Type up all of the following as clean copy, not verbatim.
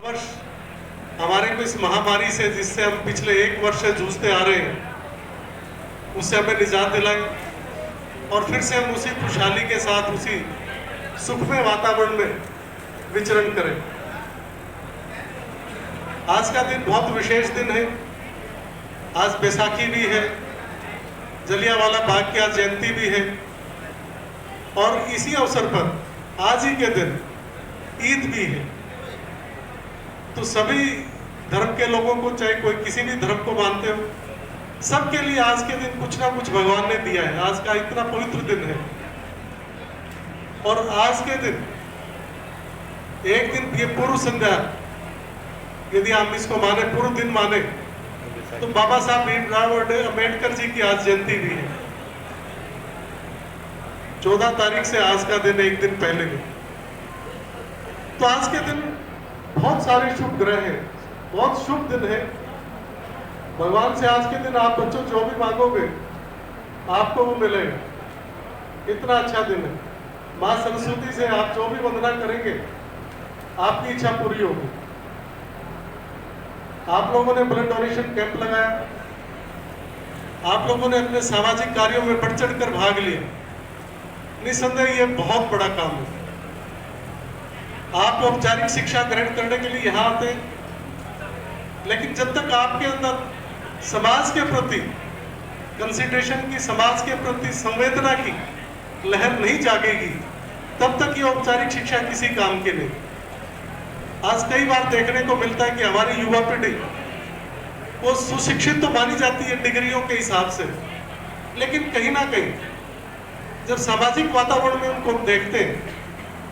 वर्ष हमारे को इस महामारी से, जिससे हम पिछले 1 वर्ष से जूझते आ रहे हैं, उससे हमें निजात दिलाई और फिर से हम उसी खुशहाली के साथ, उसी सुखमय वातावरण में विचरण करें। आज का दिन बहुत विशेष दिन है। आज बैसाखी भी है, जलियांवाला बाग की आज जयंती भी है और इसी अवसर पर आज ही के दिन ईद भी है। तो सभी धर्म के लोगों को, चाहे कोई किसी भी धर्म को मानते हो, सबके लिए आज के दिन कुछ ना कुछ भगवान ने दिया है। आज का इतना पवित्र दिन है और आज के दिन एक दिन ये पूर्व संध्या, यदि हम इसको माने, पूर्व दिन माने, तो बाबा साहब भीमराव अम्बेडकर जी की आज जयंती भी है। 14 तारीख से आज का दिन एक दिन पहले है। तो आज के दिन बहुत सारे शुभ ग्रह हैं, बहुत शुभ दिन है। भगवान से आज के दिन आप बच्चों जो भी मांगोगे आपको वो मिलेगा। इतना अच्छा दिन है। माँ सरस्वती से आप जो भी वंदना करेंगे आपकी इच्छा पूरी होगी। आप लोगों ने ब्लड डोनेशन कैंप लगाया, आप लोगों ने अपने सामाजिक कार्यों में बढ़ चढ़ कर भाग लिया। निस्संदेह ये बहुत बड़ा काम है। आप औपचारिक शिक्षा ग्रहण करने के लिए यहाँ आते हैं, लेकिन जब तक आपके अंदर समाज के प्रति कंसिडरेशन की, समाज के प्रति संवेदना की लहर नहीं जागेगी, तब तक ये औपचारिक शिक्षा किसी काम की नहीं। आज कई बार देखने को मिलता है कि हमारी युवा पीढ़ी वो सुशिक्षित तो मानी जाती है डिग्रियों के हिसाब से, लेकिन कहीं ना कहीं जब सामाजिक वातावरण में उनको देखते हैं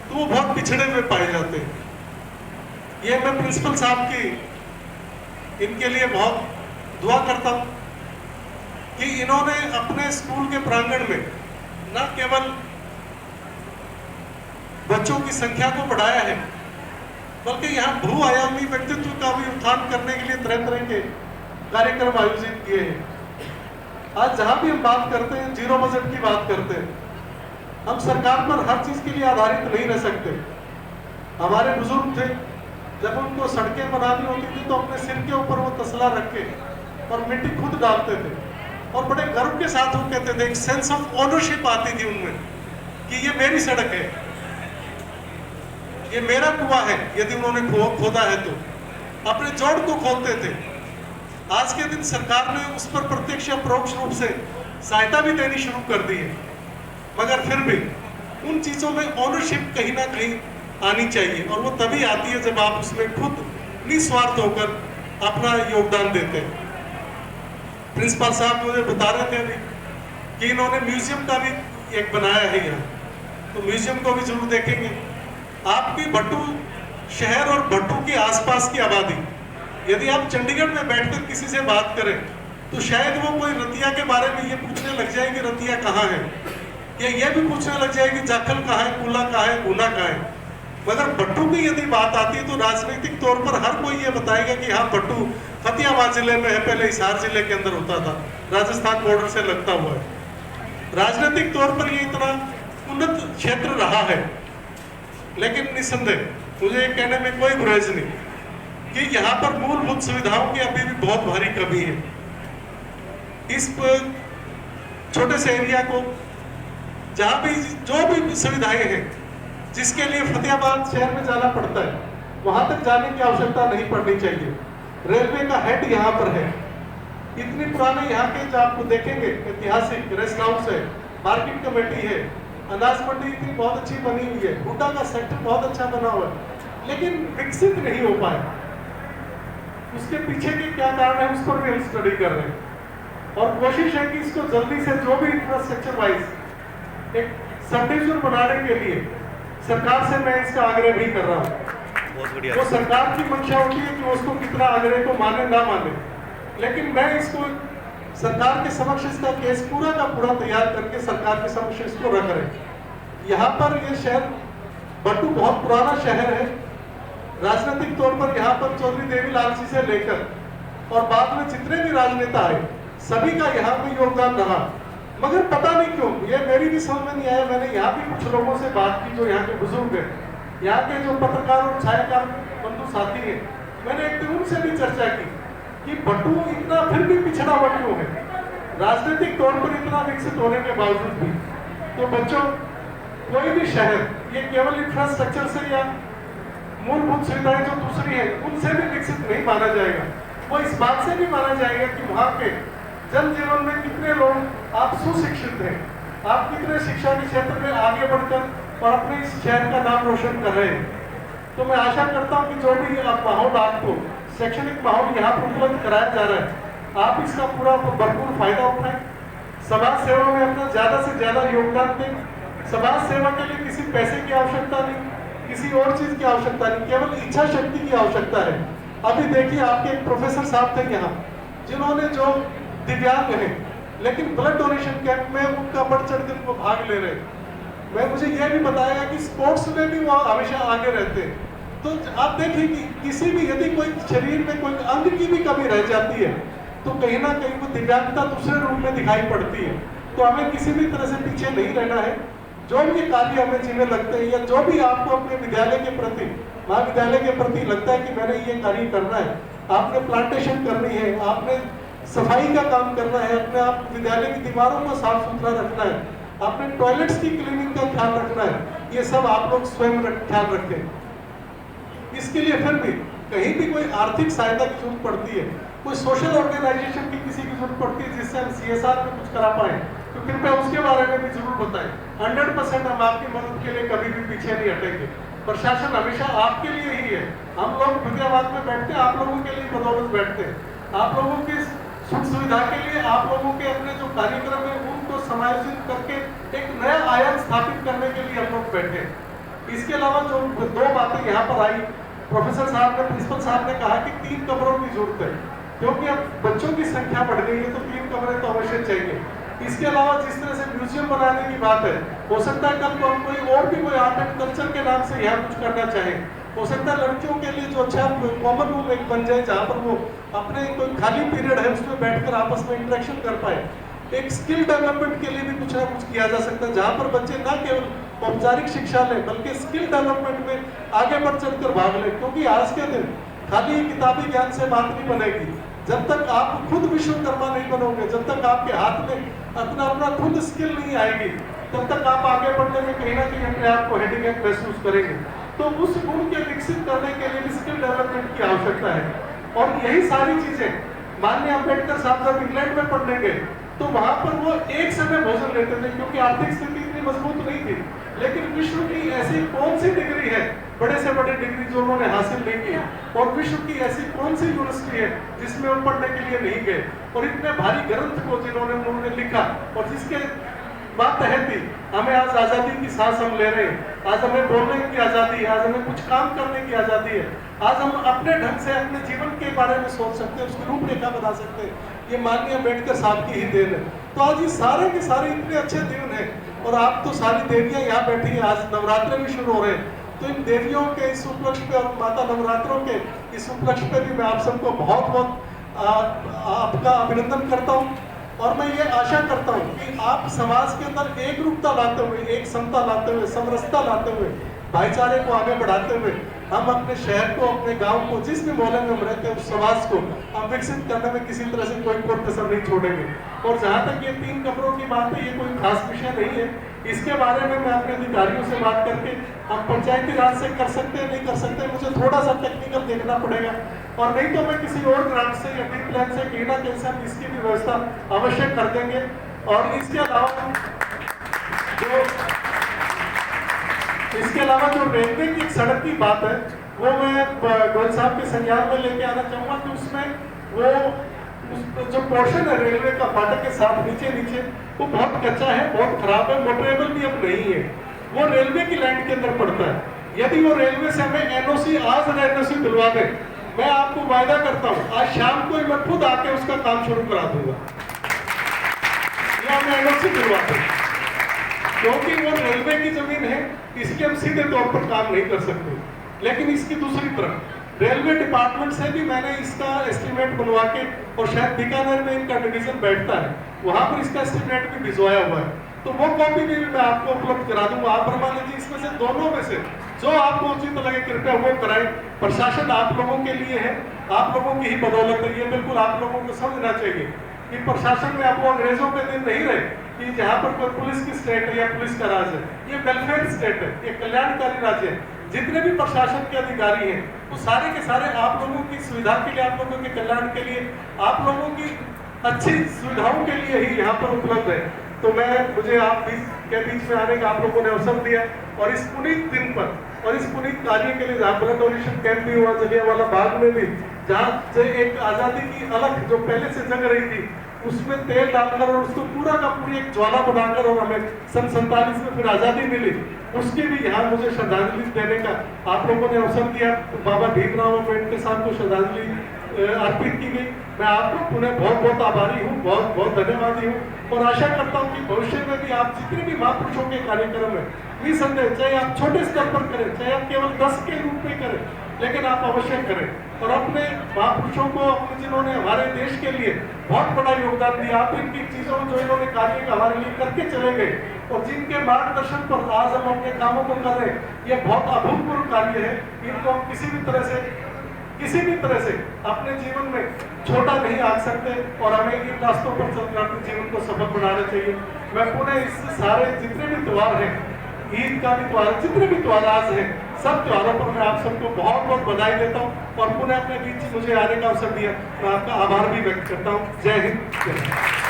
तो वो बहुत पिछड़े हुए पाए जाते हैं। ये मैं प्रिंसिपल साहब की, इनके लिए बहुत दुआ करता हूँ कि इन्होंने अपने स्कूल के प्रांगण में न केवल बच्चों की संख्या को बढ़ाया है, बल्कि यहाँ बहुआयामी व्यक्तित्व का भी उत्थान करने के लिए तरह तरह के कार्यक्रम आयोजित किए हैं। आज जहां भी हम बात करते हैं, जीरो बजट की बात करते हैं, हम सरकार पर हर चीज के लिए आधारित नहीं रह सकते। हमारे बुजुर्ग थे, जब उनको सड़कें बनानी होती थी तो अपने सिर के ऊपर वो तसला रख के और मिट्टी खुद डालते थे और बड़े गर्व के साथ वो कहते थे, एक सेंस ऑफ ओनरशिप आती थी उनमें कि ये मेरी सड़क है, ये मेरा कुआं है। यदि उन्होंने खोदा है तो अपने जोड़ को खोदते थे। आज के दिन सरकार ने उस पर प्रत्यक्ष या परोक्ष रूप से सहायता भी देनी शुरू कर दी है, मगर फिर भी उन चीजों में ओनरशिप कहीं ना कहीं आनी चाहिए और वो तभी आती है जब आप उसमें खुद निस्वार्थ होकर अपना योगदान देते हैं। प्रिंसिपल साहब मुझे बता रहे थे अभी कि इन्होंने म्यूजियम का भी एक बनाया है यहाँ, तो म्यूजियम को भी जरूर देखेंगे। आपकी भट्टू शहर और भट्टू के आसपास की आबादी, यदि आप चंडीगढ़ में बैठकर किसी से बात करें तो शायद वो कोई रतिया के बारे में ये पूछने लग जाएगी रतिया कहाँ है, या ये भी पूछने लग जाएगी जाखल कहाँ है, कुला कहाँ है, गुना कहाँ है। मगर भट्टू की यदि बात आती है तो राजनीतिक तौर पर हर कोई ये बताएगा कि हाँ, भट्टू फतेहाबाद जिले में है, पहले हिसार जिले के अंदर होता था, राजस्थान बॉर्डर से लगता हुआ है। राजनीतिक तौर पर ये इतना उन्नत क्षेत्र रहा है, लेकिन निस्संदेह मुझे ये कहने में कोई गुरेज नहीं कि यहाँ पर मूलभूत सुविधाओं की अभी भी बहुत भारी कमी है। इस छोटे से एरिया को जहाँ भी जो भी सुविधाएं हैं, जिसके लिए फतेहाबाद शहर में जाना पड़ता है, वहां तक जाने की आवश्यकता नहीं पड़नी चाहिए। रेलवे का हेड यहाँ पर है। इतनी पुराने यहाँ के जो आपको देखेंगे ऐतिहासिक रेस्ट हाउस है, मार्केट कमेटी है, अनाज मंडी इतनी बहुत अच्छी बनी हुई है, हुड्डा का सेक्टर बहुत अच्छा बना हुआ है, लेकिन विकसित नहीं हो पाया। उसके पीछे के क्या कारण है उस पर भी हम स्टडी कर रहे हैं और कोशिश है कि इसको जल्दी से जो भी इंफ्रास्ट्रक्चर वाइज एक सर्टिफिकेट बनाने के लिए सरकार से मैं इसका आग्रह भी कर रहा हूँ। वो सरकार की मंशा होती है कि उसको कितना आग्रह को माने ना माने, लेकिन मैं इसको सरकार के समक्ष इसका केस पूरा का पूरा तैयार करके सरकार के समक्ष इसको रख रहे। यहाँ पर ये शहर भट्टू बहुत पुराना शहर है। राजनीतिक तौर पर यहाँ पर चौधरी देवीलाल जी से लेकर और बाद में जितने भी राजनेता आए, सभी का यहाँ पे योगदान रहा, मगर पता नहीं क्यों ये मेरी भी समझ में नहीं आया। मैंने यहाँ भी कुछ लोगों से बात की जो यहाँ के बुजुर्ग हैं, यहाँ के जो पत्रकार और छायाकार बंधु साथी हैं, मैंने एक दिन उनसे भी चर्चा की कि बटू इतना फिर भी पिछड़ा हुआ क्यों है, राजनीतिक तौर पर इतना विकसित होने के बावजूद भी। तो बच्चों, कोई भी शहर ये केवल इंफ्रास्ट्रक्चर से या मूलभूत सुविधाएं जो दूसरी है उनसे भी विकसित नहीं माना जाएगा, वो इस बात से भी माना जाएगा कि वहाँ के जन जीवन में कितने लोग आप सुशिक्षित हैं, आप कितने शिक्षा के क्षेत्र में आगे बढ़कर और अपने इस शहर का नाम रोशन कर रहे हैं। तो मैं आशा करता हूँ कि जो भी आप माहौल, आपको शैक्षणिक माहौल यहाँ पर उपलब्ध कराया जा रहा है, आप इसका पूरा भरपूर फायदा उठाएं, समाज सेवा में अपना ज्यादा से ज्यादा योगदान दें। समाज सेवा के लिए किसी पैसे की आवश्यकता नहीं, किसी और चीज की आवश्यकता नहीं, केवल इच्छा शक्ति की आवश्यकता है। अभी देखिए, आपके एक प्रोफेसर साहब थे यहाँ, जिन्होंने जो दिव्यांग हैं लेकिन ब्लड डोनेशन कैंप में उनका बढ़ चढ़ कर वो भाग ले रहे, मैं मुझे यह भी बताया कि स्पोर्ट्स में भी वो हमेशा आगे रहते हैं। तो आप देखिए कि किसी भी, यदि कोई शरीर में कोई अंग की भी कमी रह जाती है तो कहीं ना कहीं वो दिव्यांगता दूसरे रूप में दिखाई पड़ती है। तो हमें किसी भी तरह से पीछे नहीं रहना है। जो भी कार्य हमें जीने लगते हैं या जो भी आपको अपने विद्यालय के प्रति, महाविद्यालय के प्रति लगता है कि मैंने ये कार्य करना है, आपने प्लांटेशन करनी है, आपने सफाई का काम करना है, अपने आप विद्यालय की दीवारों को साफ सुथरा रखना है, आपने टॉयलेट्स की क्लीनिंग का ख्याल रखना है, ये सब आप लोग स्वयं ख्याल रखें। इसके लिए फिर भी कहीं भी कोई आर्थिक सहायता की जरूरत पड़ती है, कोई सोशल ऑर्गेनाइजेशन की किसी की जरूरत पड़ती है जिससे हम CSR में कुछ करा पाए, तो कृपया उसके बारे में भी जरूर बताएं। 100% हम आपकी मदद के लिए कभी भी पीछे नहीं हटेंगे। प्रशासन हमेशा आपके लिए ही है। हम लोग फतेहाबाद में बैठते हैं, आप लोगों के लिए बदौलत बैठते हैं, आप लोगों की सुख सुविधा के लिए, आप लोगों के अपने जो कार्यक्रम है उनको समायोजित करके एक नया आयाम स्थापित करने के लिए हम लोग बैठे। इसके अलावा जो दो बातें यहाँ पर आई, प्रोफेसर साहब ने, प्रिंसिपल साहब ने कहा कि 3 कमरों की जरूरत है, क्योंकि अब बच्चों की संख्या बढ़ गई है तो 3 कमरे तो अवश्य चाहिए। इसके अलावा जिस तरह से म्यूजियम बनाने की बात है, हो सकता है कल को हम कोई और भी कोई आर्ट एंड कल्चर के नाम से यहाँ कुछ करना चाहें। हो सकता है लड़कियों के लिए जो अच्छा कॉमन रूम एक बन जाए जहाँ पर वो अपने कोई खाली पीरियड है उसमें बैठकर आपस में इंटरेक्शन कर पाए। एक स्किल डेवलपमेंट के लिए भी कुछ ना कुछ किया जा सकता है, जहाँ पर बच्चे ना केवल औपचारिक शिक्षा लें बल्कि स्किल डेवलपमेंट में आगे बढ़ चढ़कर भाग लें। क्योंकि आज के दिन खाली किताबी ज्ञान से बात नहीं बनेगी। जब तक आप खुद विश्वकर्मा नहीं बनोगे, जब तक आपके हाथ में अपना खुद स्किल नहीं आएगी, तब तक आप आगे बढ़ने में कहीं ना कहीं अपने आप को हैंडीकैप महसूस करेंगे। तो उस गुण के विकसित करने के लिए भी स्किल डेवलपमेंट की आवश्यकता है। और यही सारी चीजें माननीय अम्बेडकर साहब जब इंग्लैंड में पढ़ने गए तो वहां पर वो एक समय भोजन लेते थे, क्योंकि आर्थिक स्थिति इतनी मजबूत नहीं थी। लेकिन विश्व की ऐसी कौन सी डिग्री है, बड़े से बड़े डिग्री जो उन्होंने हासिल नहीं की, और विश्व की ऐसी कौन सी यूनिवर्सिटी है जिसमें वो पढ़ने के लिए नहीं गए, और इतने भारी ग्रंथ को जिन्होंने उन्होंने लिखा और जिसके बात तहत ही हमें आज आजादी की सांस हम ले रहे हैं, आज हमें बोलने की आजादी है, आज हमें कुछ काम करने की आजादी है, आज हम अपने ढंग से अपने जीवन के बारे में सोच सकते हैं, उसकी रूपरेखा बना सकते हैं। ये माननीय अम्बेडकर साहब की ही देन है। तो आज ये सारे के सारे इतने अच्छे दिन हैं, और आप तो सारी देवियां यहाँ बैठी हैं, आज नवरात्र भी शुरू हो रहे हैं। तो इन देवियों के इस उपलक्ष्य पे और माता नवरात्रों के इस उपलक्ष्य पे भी मैं आप सबको बहुत बहुत आपका अभिनंदन करता हूँ। और मैं ये आशा करता हूँ कि आप समाज के अंदर एक रूपता लाते हुए, एक समता लाते हुए, समरसता लाते हुए, भाईचारे को आगे बढ़ाते हुए हम अपने शहर को, अपने गांव को, जिस भी मोहल्ले में हम रहते हैं उस समाज को हम विकसित करने में किसी तरह से कोई कसर नहीं छोड़ेंगे। और जहाँ तक ये 3 कमरों की बात है, ये कोई खास विषय नहीं है। इसके बारे में मैं अपने अधिकारियों से बात करके हम पंचायती राज से कर सकते हैं, नहीं कर सकते, मुझे थोड़ा सा टेक्निकल देखना पड़ेगा, और नहीं तो मैं किसी और ग्रांट से या डी प्लान से कहीं ना कहीं से हम इसकी भी व्यवस्था अवश्य कर देंगे। और इसके अलावा जो रेलवे की सड़क की बात है वो मैं गोयल साहब के संज्ञान में लेके आना चाहूँगा कि उसमें वो जो पोर्शन है रेलवे का फाटक के साथ नीचे वो बहुत कच्चा है, बहुत खराब है, मोटरेबल भी अब नहीं है, वो रेलवे की लैंड के अंदर पड़ता है। यदि वो रेलवे से हमें एनओसी आज एनओसी दिलवा दे, मैं आपको वायदा करता हूँ आज शाम को ही मैं खुद आके उसका काम शुरू करा दूंगा, या मैं एनओसी दिलवा दूंगा, क्योंकि वो रेलवे की जमीन है, इसलिए हम सीधे तौर पर काम नहीं कर सकते। लेकिन इसकी दूसरी तरफ रेलवे डिपार्टमेंट से भी मैंने इसका एस्टिमेट बनवा के, और शायद बीकानेर में इनका डिवीजन बैठता है, वहां पर इसका एस्टिमेट भी भिजवाया हुआ है, तो वो कॉपी भी मैं आपको उपलब्ध करा दूंगा। आप मान लीजिए इसमें से दोनों में से जो आपको उचित लगे कृपया वो कराएं। प्रशासन आप लोगों के लिए है, आप लोगों की ही बदौलत है, ये बिल्कुल आप लोगों को समझना चाहिए कि प्रशासन में आपको अंग्रेजों के दिन नहीं रहे कि जहाँ पर कोई पुलिस की स्टेट है या पुलिस का राज है। ये वेलफेयर स्टेट है, ये कल्याणकारी राज्य है। जितने भी प्रशासन के अधिकारी हैं वो सारे के सारे आप लोगों की सुविधा के लिए, आप लोगों के कल्याण के लिए, आप लोगों की अच्छी सुविधाओं के लिए ही यहाँ पर उपलब्ध है। तो मुझे आप के बीच में आने का आप लोगों ने अवसर दिया और इस पुनीत दिन पर और इस पुनीत कार्य के लिए जहाँ ब्लड डोनेशन कैंप भी हुआ जलियांवाला बाग में भी, जहाँ से एक आज़ादी की अलख जो पहले से जग रही थी उसमें तेल डालकर और उसको पूरा का पूरी एक ज्वाला बनाकर और हमें सन 47 में फिर आज़ादी मिली, उसकी भी यहाँ मुझे श्रद्धांजलि देने का आप लोगों ने अवसर दिया। तो बाबा भीमराव अम्बेडकर साहब को श्रद्धांजलि अर्पित की गई। मैं आपको पुनः बहुत बहुत आभारी हूँ, बहुत बहुत धन्यवादी हूँ और आशा करता हूँ कि भविष्य में भी आप जितने भी महापुरुषों के कार्यक्रम है निसंदेह, चाहे आप छोटे स्तर पर करें, चाहे आप केवल 10 के रूप में करें, लेकिन आप अवश्य करें और अपने महापुरुषों को, अपने जिन्होंने हमारे देश के लिए बहुत बड़ा योगदान दिया, आप इनकी चीजों जो इन्होंने कार्य हमारे लिए करके चले गए और जिनके मार्गदर्शन पर आज हम अपने कामों को कर रहे हैं, ये बहुत अभूतपूर्व कार्य है। इनको हम किसी भी तरह से अपने जीवन में छोटा नहीं आंक सकते और हमें इन रास्तों पर चलकर अपने जीवन को सफल बनाना चाहिए। मैं पुनः इस सारे जितने भी त्योहार हैं, ईद का भी त्योहार, जितने भी त्योहार आज हैं, सब त्योहारों पर मैं आप सबको बहुत बहुत बधाई देता हूँ और पुनः अपने बीच मुझे आने का अवसर दिया, मैं आपका आभार भी व्यक्त करता हूँ। जय हिंद।